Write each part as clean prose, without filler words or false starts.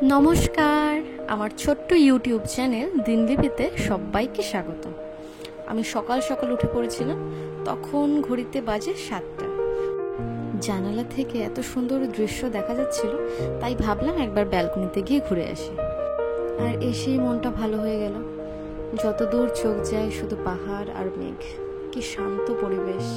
নমস্কার, আমার ছোট্ট ইউটিউব চ্যানেল দিনলিপিতে সবাইকে স্বাগত। আমি সকাল সকাল উঠে পড়েছিলাম, তখন ঘড়িতে বাজে 7টা। জানালা থেকে এত সুন্দর দৃশ্য দেখা যাচ্ছিল, তাই ভাবলাম একবার ব্যালকনিতে গিয়ে ঘুরে আসি। আর এসেই মনটা ভালো হয়ে গেল। যত দূর চোখ যায় শুধু পাহাড় আর মেঘ, কি শান্ত পরিবেশ।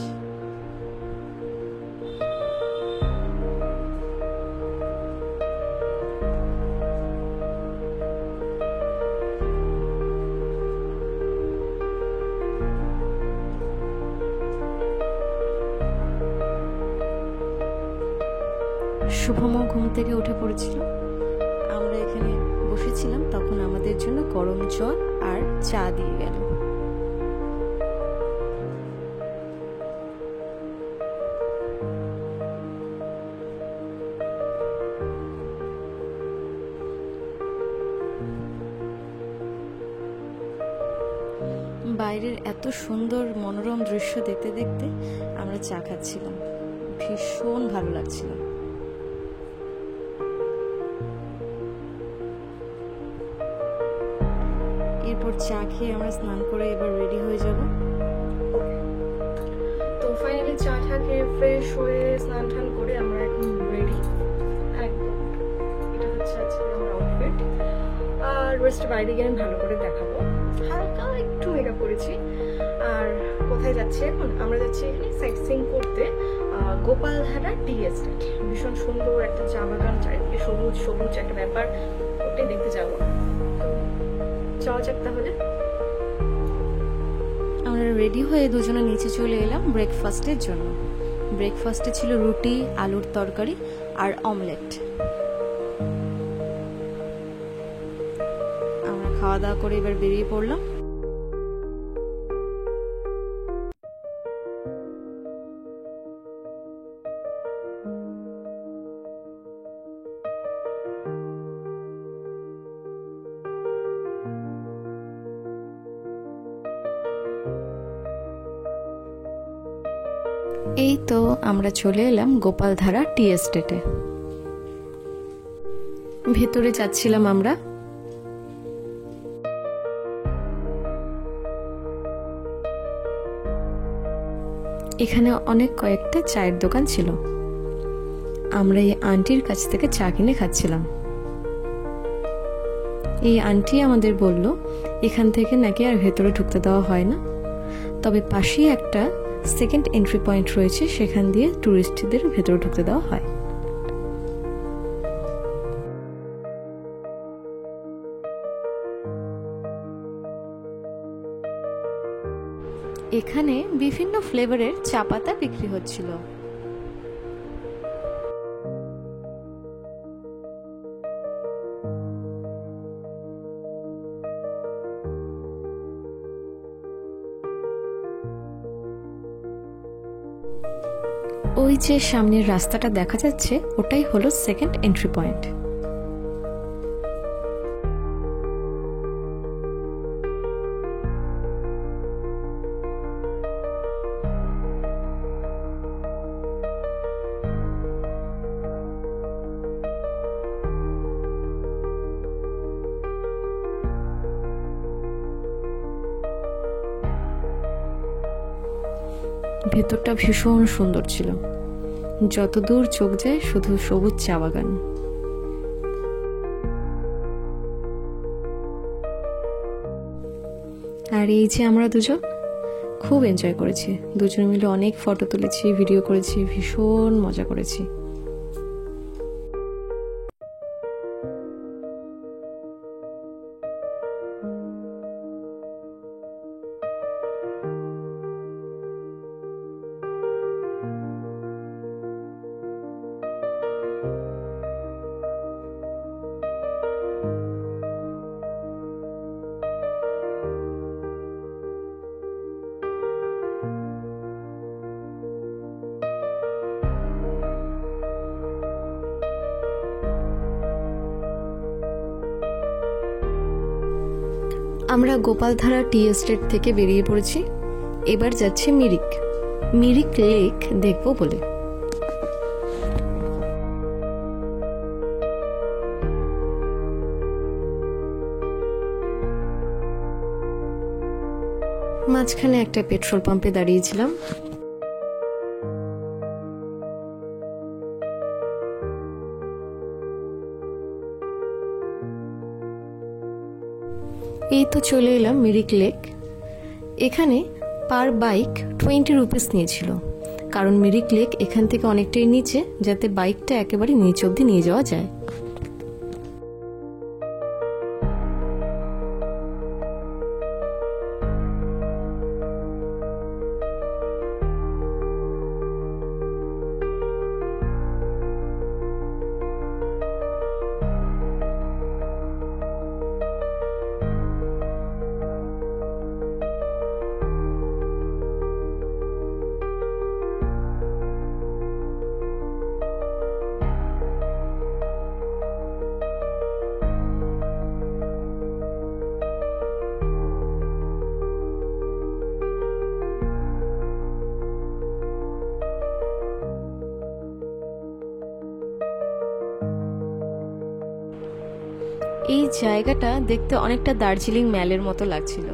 শুভমও ঘুম থেকে উঠে পড়েছিল। আমরা এখানে বসেছিলাম, তখন আমাদের জন্য গরম জল আর চা দিয়ে গেল। বাইরের এত সুন্দর মনোরম দৃশ্য দেখতে দেখতে আমরা চা খাচ্ছিলাম, ভীষণ ভালো লাগছিল। এরপর চা খেয়ে আমরা স্নান করে এবার রেডি হয়ে যাব। তো ফাইনালি চা খেয়ে ফ্রেশ হয়ে স্নান টান করে আমরা এখন রেডি। একদম এটা হচ্ছে আজকে আমার আউটফিট। আর রোস্ট বাইরে গিয়ে আমি ভালো করে দেখাবো। হালকা একটু মেকআপ করেছি। আর কোথায় যাচ্ছি এখন? আমরা যাচ্ছি এখানে সাইট সিইং করতে গোপালধারা টি এস্টেট। ভীষণ সুন্দর একটা চা বাগান, চারিদিকে সবুজ সবুজ একটা ব্যাপার, ওটাই দেখতে যাবো। তো যাওয়া যাক তাহলে। আমরা রেডি হয়ে দুজনে নিচে চলে এলাম ব্রেকফাস্টের জন্য। ব্রেকফাস্টে ছিল রুটি, আলুর তরকারি আর অমলেট। আমরা খাওয়া দাওয়া করে এবার বেরিয়ে পড়লাম। এই তো আমরা চলে এলাম গোপালধারা টি এস্টেটে। ভেতরে যাচ্ছিলাম আমরা। এখানে অনেক কয়েকটা চায়ের দোকান ছিল। আমরা এই আন্টির কাছ থেকে চা কিনে খাচ্ছিলাম। এই আন্টি আমাদের বলল এখান থেকে নাকি আর ভেতরে ঢুকতে দেওয়া হয় না, তবে পাশেই একটা সেকেন্ড এন্ট্রি পয়েন্ট রয়েছে, সেখান দিয়ে টুরিস্টদের ভেতরে ঢুকতে দেওয়া হয়। এখানে বিভিন্ন ফ্লেভারের চা পাতা বিক্রি হচ্ছিল। ওই যে সামনের রাস্তাটা দেখা যাচ্ছে, ওটাই হলো সেকেন্ড এন্ট্রি পয়েন্ট। ভেতরটা ভীষণ সুন্দর ছিল, যতদূর চোখ যায় শুধু সবুজ চা বাগান। আর এই যে আমরা দুজন খুব এনজয় করেছি, দুজন মিলে অনেক ফটো তুলেছি, ভিডিও করেছি, ভীষণ মজা করেছি। আমরা গোপালধারা টি এস্টেট থেকে বেরিয়ে পড়েছি। এবার যাচ্ছি মিরিক লেক দেখব বলে। মাঝখানে একটা পেট্রোল পাম্পে দাঁড়িয়েছিলাম। এই তো চলে এলাম মিরিক লেক। এখানে পার বাইক 20 রুপিস নিয়েছিল, কারণ মিরিক লেক এখান থেকে অনেকটাই নিচে, যাতে বাইকটা একেবারে নিচে অবধি নিয়ে যাওয়া যায়। এই জায়গাটা দেখতে অনেকটা দার্জিলিং ম্যালের মতো লাগছিল।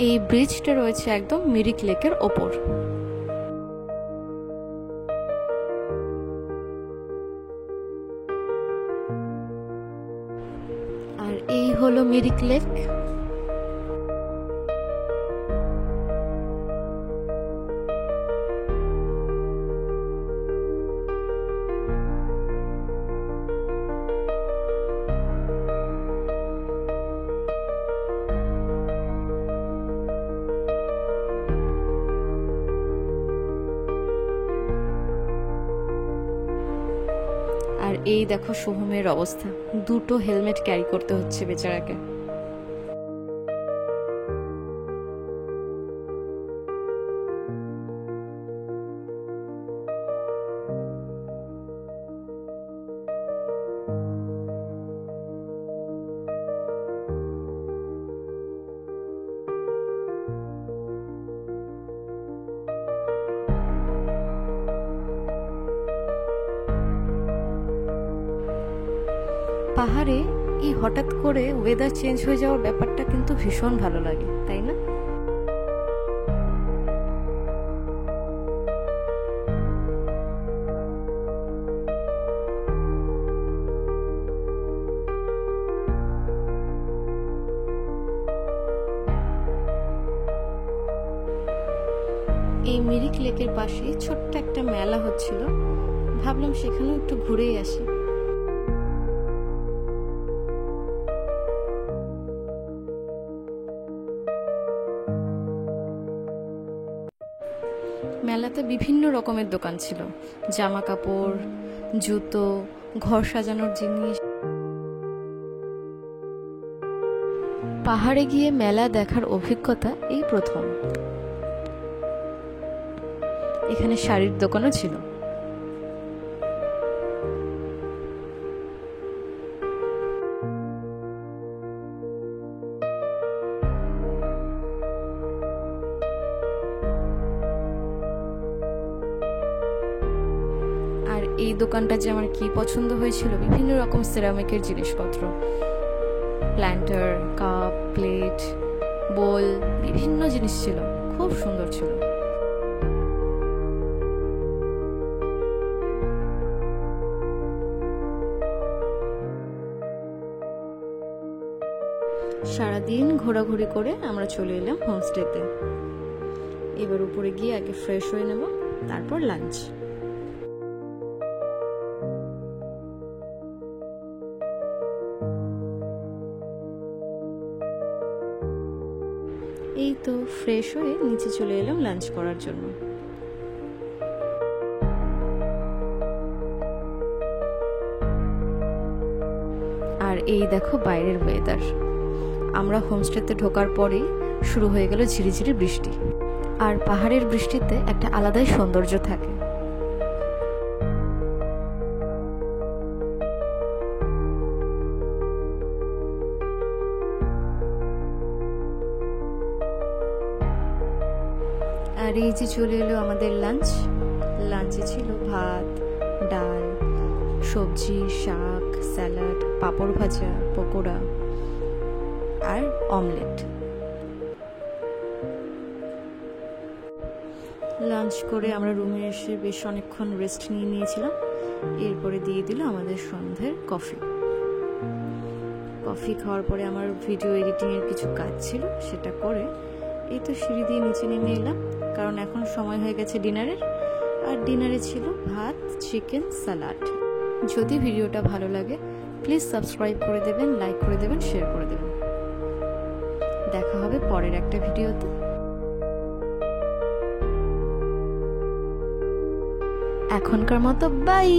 এই ব্রিজটা রয়েছে একদম মিরিক লেকের ওপর। আর এই হলো মিরিক লেক। আর এই দেখো সোহমের অবস্থা, দুটো হেলমেট ক্যারি করতে হচ্ছে বেচারাকে। পাহাড়ে এই হঠাৎ করে ওয়েদার চেঞ্জ হয়ে যাওয়ার ব্যাপারটা কিন্তু ভীষণ ভালো লাগে, তাই না? এই মিরিক লেকের পাশে ছোট্ট একটা মেলা হচ্ছিল, ভাবলাম সেখানেও একটু ঘুরেই আসি। মেলাতে বিভিন্ন রকমের দোকান ছিল, জামা কাপড়, জুতো, ঘর সাজানোর জিনিস। পাহাড়ে গিয়ে মেলা দেখার অভিজ্ঞতা এই প্রথম। এখানে শাড়ির দোকানও ছিল। আর এই দোকানটা যে আমার কি পছন্দ হয়েছিল, বিভিন্ন রকম সিরামিকের জিনিসপত্র, প্ল্যান্টার, কাপ, প্লেট, বোল, বিভিন্ন জিনিস ছিল, খুব সুন্দর ছিল। সারাদিন ঘোরাঘুরি করে আমরা চলে এলাম হোমস্টেতে। এবার উপরে গিয়ে আগে ফ্রেশ হয়ে নেব, তারপর লাঞ্চ। এই তো ফ্রেশ হয়ে নিচে চলে এলাম লাঞ্চ করার জন্য। আর এই দেখো বাইরের ওয়েদার। আমরা হোমস্টেতে ঢোকার পরেই শুরু হয়ে গেল ঝিরিঝিরি বৃষ্টি। আর পাহাড়ের বৃষ্টিতে একটা আলাদাই সৌন্দর্য থাকে। আর এই যে চলে এলো আমাদের লাঞ্চে ছিল ভাত, ডাল, সবজি, শাক, স্যালাড, পাঁপড় ভাজা, পকোড়া আর অমলেট। লাঞ্চ করে আমরা রুমে এসে বেশ অনেকক্ষণ রেস্ট নিয়েছিলাম। এরপরে দিয়ে দিল আমাদের সন্ধ্যের কফি খাওয়ার পরে আমার ভিডিও এডিটিংয়ের কিছু কাজ ছিল, সেটা করে এই তো সিঁড়ি দিয়ে নিচে নেমে এলাম, কারণ এখন সময় হয়ে গেছে ডিনারের। আর ডিনারে ছিল ভাত, চিকেন, স্যালাড। যদি ভিডিওটা ভালো লাগে প্লিজ সাবস্ক্রাইব করে দেবেন, লাইক করে দেবেন, শেয়ার করে দেবেন। দেখা হবে পরের একটা ভিডিওতে। এখনকার মতো বাই।